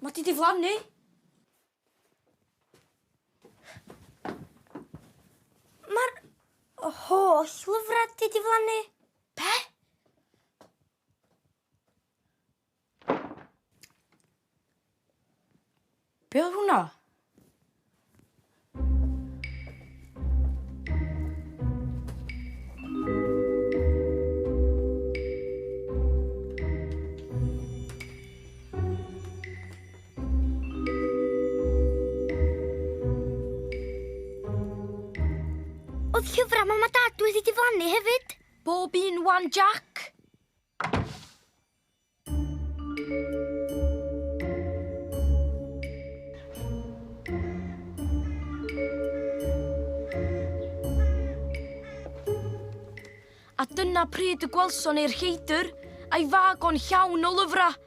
Mae di diflannu. Mae'r holl lyfrau di diflannu. Be? Be oedd hwnna? Oedd llyfrau mam a dad wedi diflannu hefyd. Bob un wan Jack. A dyna pryd y gwelson ni'r lleidyr a'i fag o'n llawn o lyfrau.